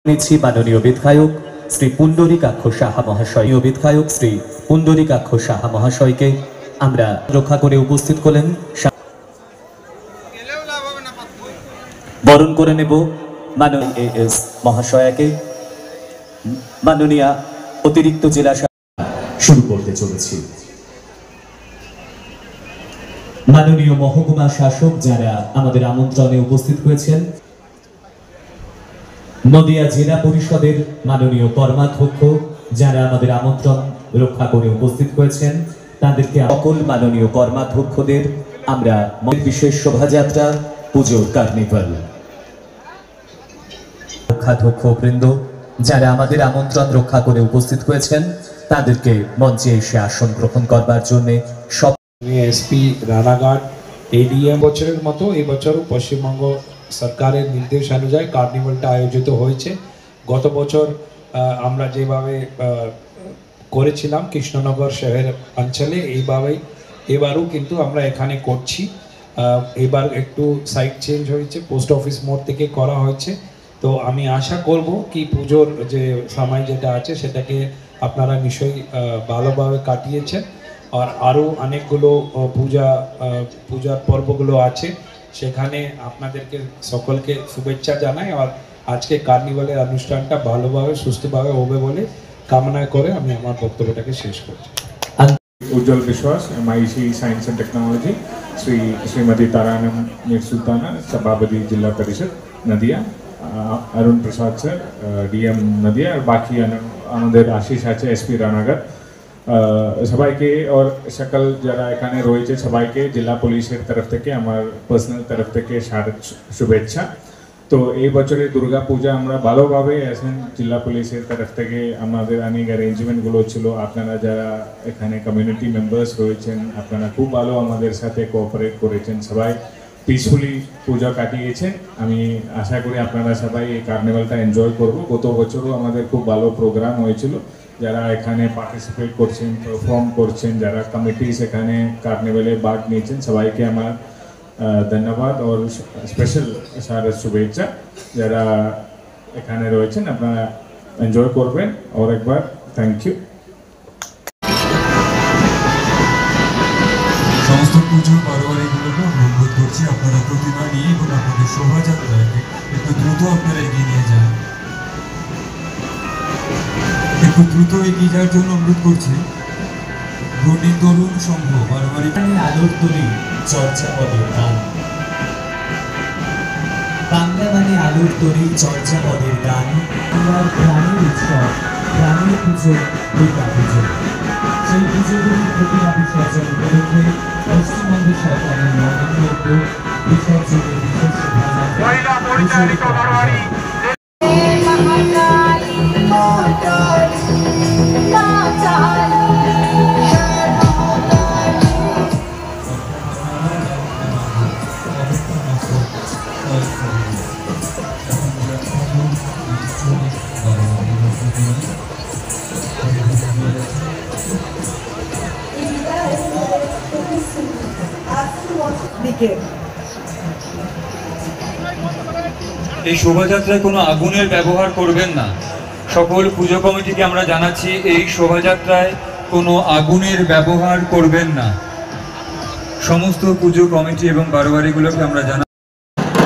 নিচ্ছি মাননীয় বিধায়ক শ্রী পুণ্ডরীকাক্ষ সাহা মহাশয়। বিধায়ক শ্রী পুণ্ডরীকাক্ষ সাহা মহাশয়কে আমরা রক্ষা করে উপস্থিত করলেন, বরণ করে নেব মাননীয় এএস মহাশয়াকে। মাননীয় অতিরিক্ত জেলা শুরু করতে চলেছি। মাননীয় মহকুমা শাসক যারা আমাদের আমন্ত্রণে উপস্থিত হয়েছেন, নদিয়া জেলা পরিষদের মাননীয় কর্মাধ্যক্ষ যারা আমাদের আমন্ত্রণ রক্ষা করে উপস্থিত হয়েছেন, তাদেরকে সকল মাননীয় কর্মাধ্যক্ষদের আমরা বিশেষ শোভাযাত্রা পুজোর কার্নিভাল রক্ষাধ্যক্ষ বৃন্দ যারা আমাদের আমন্ত্রণ রক্ষা করে উপস্থিত হয়েছেন, তাদেরকে মঞ্চে এসে আসন গ্রহণ করবার জন্য সব এসপি রানাঘাট এডিএম বছরের মতো এই বছরও পশ্চিমবঙ্গ সরকারের নির্দেশ অনুযায়ী কার্নিভালটা আয়োজিত হয়েছে। গত বছর আমরা যেভাবে করেছিলাম কৃষ্ণনগর শহর অঞ্চলে, এবারও কিন্তু আমরা এখানে করছি। এবার একটু সাইড চেঞ্জ হয়েছে, পোস্ট অফিস মোড় থেকে করা হয়েছে। তো আমি আশা করব কি পুজোর যে সময় যেটা আছে সেটাকে আপনারা নিশ্চয়ই ভালোভাবে কাটিয়েছেন। আর আরও অনেকগুলো পূজার পর্বগুলো আছে, সেখানে আপনাদেরকে সকলকে শুভেচ্ছা জানাই। আর আজকে কার্নিভালের অনুষ্ঠানটা ভালোভাবে সুস্থভাবে হবে বলে কামনা করে আমি আমার বক্তব্যটাকে শেষ করছি। Ujjwal Biswas, MIC science and technology, Shrimati Tarannum Mir Sultana, सभापति जिला परिषद नदिया, अरुण प्रसाद सर, DM नदिया, और बाकी আমাদের आशीष আছে एसपी রানাঘাট, সবাইকে और সকল যারা এখানে রয়েছে সবাইকে জেলা পুলিশের তরফ থেকে আমার পার্সোনাল তরফ থেকে শুভেচ্ছা। তো এই বছরের দুর্গা পূজা আমরা ভালোভাবে আছেন, জেলা পুলিশের তরফ থেকে আমাদের অনেক অ্যারেঞ্জমেন্টগুলো ছিল। আপনারা যারা এখানে কমিউনিটি মেম্বার্স রয়েছেন, আপনারা খুব ভালো আমাদের সাথে কোঅপারেট করেছেন, সবাই পিসফুলি পূজা কাটিয়েছেন। আমি আশা করি আপনারা সবাই এই কার্নিভালটা এনজয় করব। গত বছরও আমাদের খুব ভালো প্রোগ্রাম হয়েছিল, যারা এখানে পার্টিসিপেট করছেন, পারফর্ম করছেন, যারা কমিটিস এখানে কার্নিভালে ভাগ নিয়েছেন, সবাইকে আমার ধন্যবাদ और স্পেশাল শুভেচ্ছা। যারা এখানে রয়েছেন আপনারা এনজয় করবেন, और একবার থ্যাংক ইউ। সমস্ত পুজো বারোয়ারিগুলোকে অনুরোধ করছি আপনারা প্রতিমা নিয়ে এবং আপনাদের শোভাযাত্রাকে একটু দ্রুত আপনারা এগিয়ে নিয়ে যান, একটু দ্রুত এগিয়ে যাওয়ার জন্য অনুরোধ করছি। ঘূর্ণি তরুণ সংঘ বারোয়ারি আলোর তরি চর্যাপদের গান, বাংলা মানে আলোর তরি চর্যাপদের গান। আমার প্রাণের উৎসব, প্রাণের পুজো দুর্গা পুজো। সেই পুজোগুলির প্রতিমা বিসর্জন উপলক্ষে পশ্চিমবঙ্গ সরকারের নবান্ন উদ্যোগ বিসর্জনের বিশেষ শোভাযাত্রা এই শোভাযাত্রায় কোনো আগুনের ব্যবহার করবেন না। সকল পুজো কমিটিকে আমরা জানাচ্ছি এই শোভাযাত্রায় কোনো আগুনের ব্যবহার করবেন না। সমস্ত পুজো কমিটি এবং বারোয়ারিগুলোকে আমরা জানাই।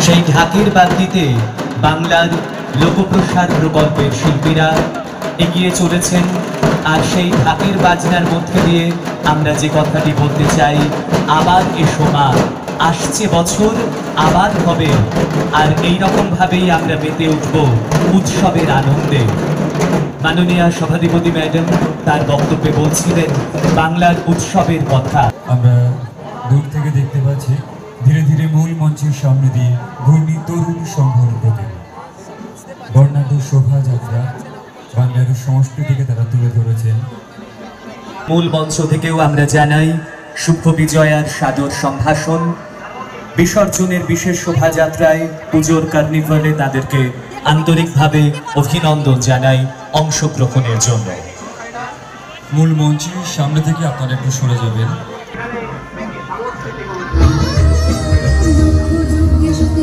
সেই ঢাকের বাদ্যিতে বাংলার লোকপ্রসাদ প্রকল্পের শিল্পীরা এগিয়ে চলেছেন। আর সেই ঢাকের বাজনার মধ্যে দিয়ে আমরা যে কথাটি বলতে চাই, আবার এসো মা, আসছে বছর আবার হবে। আর এইরকম ভাবেই আমরা মেতে উঠব উৎসবের আনন্দে। মাননীয় সভাধিপতি ম্যাডাম তার বক্তব্যে বলছিলেন বাংলার উৎসবের কথা। আমরা দূর থেকে দেখতে পাচ্ছি ধীরে ধীরে মূল মঞ্চের সামনে দিয়ে ঘূর্ণি তরুণ সংঘর প্রতি বর্ণাঢ্য শোভাযাত্রা বাংলার সংস্কৃতিকে তারা তুলে ধরেছেন। মূল মঞ্চ থেকেও আমরা জানাই শুভ বিজয়ার সাদর সম্ভাষণ। বিসর্জনের বিশেষ শোভাযাত্রায় পুজোর কার্নিভালে তাদেরকে আন্তরিকভাবে অভিনন্দন জানাই অংশগ্রহণের জন্য। মূল মঞ্চের সামনে থেকে আপনারা একটু সরে যাবেন।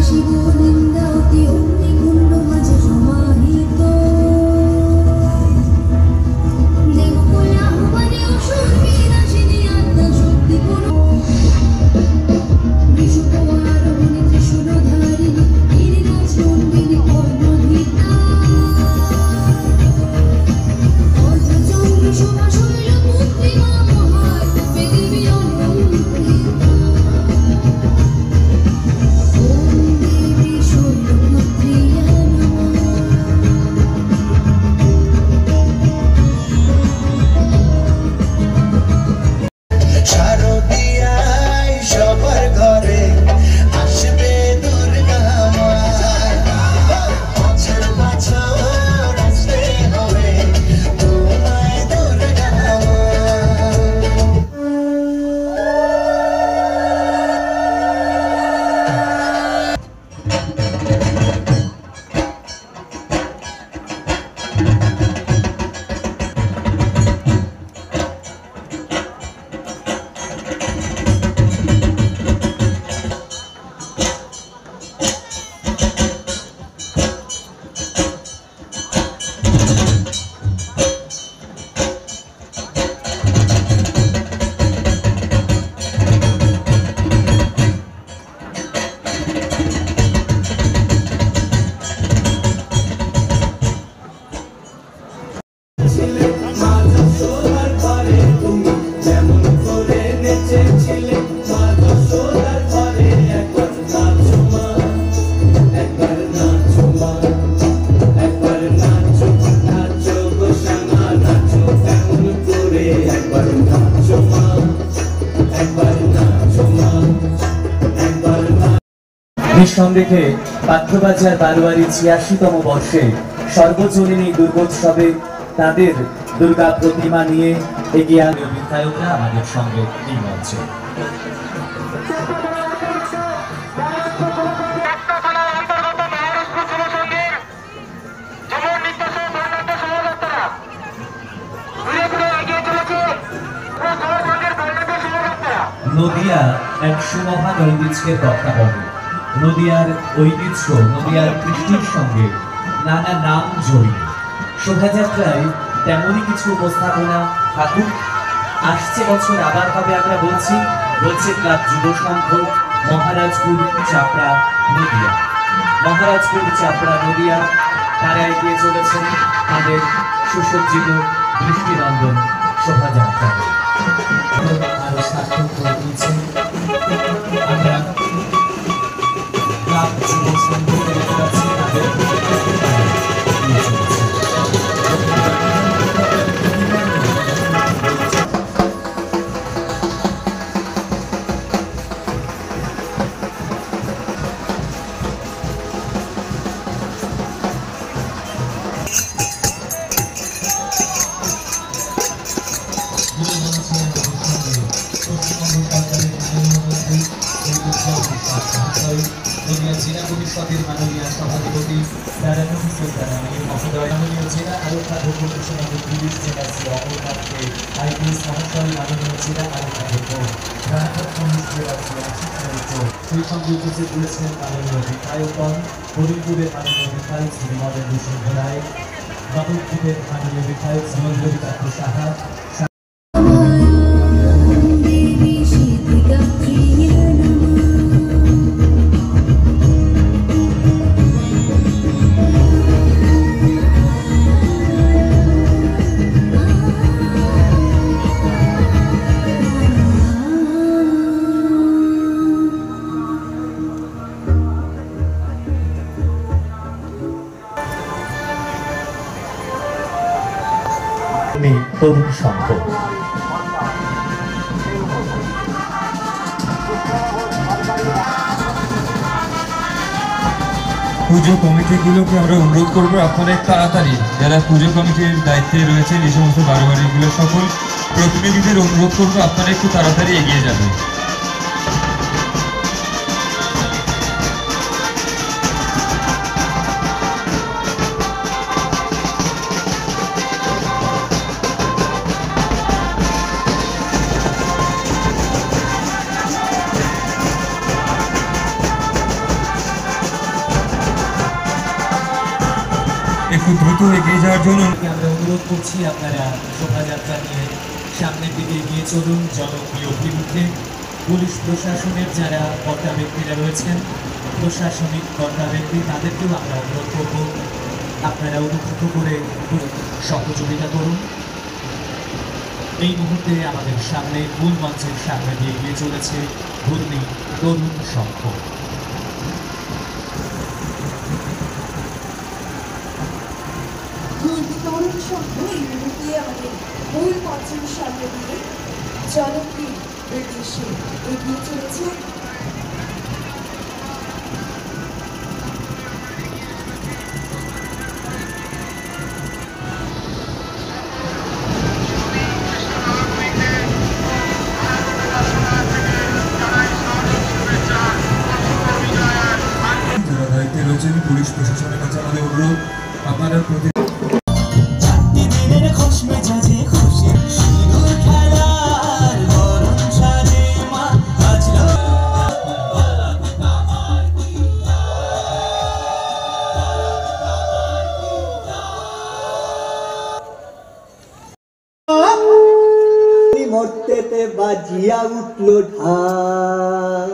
শিব নিন্দা অতি অগ্নিকুণ্ড মাঝে সমাহিত নিঃসন্দেহে পাত্রবাজার বারোয়ারি ৮৬তম বর্ষে সর্বজনীন দুর্গোৎসবে তাদের দুর্গা প্রতিমা নিয়ে এগিয়ে আসবে বিধায়করা আমাদের সঙ্গে এই মঞ্চে। নদিয়া এক সুমহান ঐতিহ্যের কথা বলে। নদিয়ার ঐতিহ্য, নদিয়ার কৃষ্টির সঙ্গে নানা নাম জড়িয়ে। শোভাযাত্রায় তেমনই কিছু উপস্থাপনা থাকুক। আসছে বছর আবার হবে, আমরা বলছে ক্লাব যুব সংঘ মহারাজপুর চাপড়া নদিয়া। মহারাজপুর চাপড়া নদিয়া তারা এগিয়ে চলেছেন তাদের সুসজ্জিত দৃষ্টিনন্দন শোভাযাত্রা। আরো সার্থক করে দিয়েছেন। আমরা ক্লাব যুব সংঘকে দেখতে পাচ্ছি তাদের এগিয়ে চলেছে। জেলা পরিষদের মাননীয় সভাধিপতি দারানুল সুলতানা মহোদয়, মাননীয় জেলা আরক্ষাধ্যক্ষ কৃষ্ণনগর পুলিশ জেলা শ্রী অমরনাথকে, আইপিএস মহাশয়, মাননীয় জেলা আরক্ষাধ্যক্ষ রানাঘাট পুলিশ জেলা শ্রী আশিস মিত্র, সেই সঙ্গে উপস্থিত রয়েছেন মাননীয় বিধায়কগণ, হরিপুরের মাননীয় বিধায়ক শ্রী মদন ভূষণ রায়, নবদ্বীপের মাননীয় বিধায়ক শ্রী হরিকান্ত সাহা, তরুণ সংঘ। পুজো কমিটিগুলোকে আমরা অনুরোধ করবো আপনারা তাড়াতাড়ি, যারা পুজো কমিটির দায়িত্বে রয়েছেন এই সমস্ত বারোয়ারিগুলো সকল প্রতিনিধিদের অনুরোধ করবো আপনারা একটু তাড়াতাড়ি এগিয়ে যাবেন। একটু দ্রুত এগিয়ে যাওয়ার জন্য আমরা অনুরোধ করছি আপনারা শোভাযাত্রা নিয়ে সামনের দিকে এগিয়ে চলুন। জনপ্রিয় অভিমুখে পুলিশ প্রশাসনের যারা কর্তা ব্যক্তিরা রয়েছেন, প্রশাসনিক কর্তা ব্যক্তি, তাদেরকেও আমরা অনুরোধ করব আপনারা অনুগ্রহ করে সহযোগিতা করুন। এই মুহূর্তে আমাদের সামনে মূল মঞ্চের সামনে দিয়ে এগিয়ে চলেছে ঘূর্ণি তরুণ সংঘ। তরুণ সংঘ এই মুহূর্তে আমাদের মূল মঞ্চের সামনে দিয়ে জনপ্রিয় উদ্দেশ্যে এগিয়ে চলেছে। যারা দায়িত্বে রয়েছেন পুলিশ প্রশাসনের কাছে আমাদের অনুরোধ আপনারা প্রতি মর্তেতে বাজিয়া উঠল ঢাক,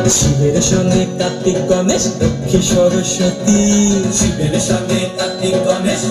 শিবের সঙ্গে কার্তিক গণেশ লক্ষ্মী সরস্বতী, শিবের সঙ্গে কার্তিক গণেশ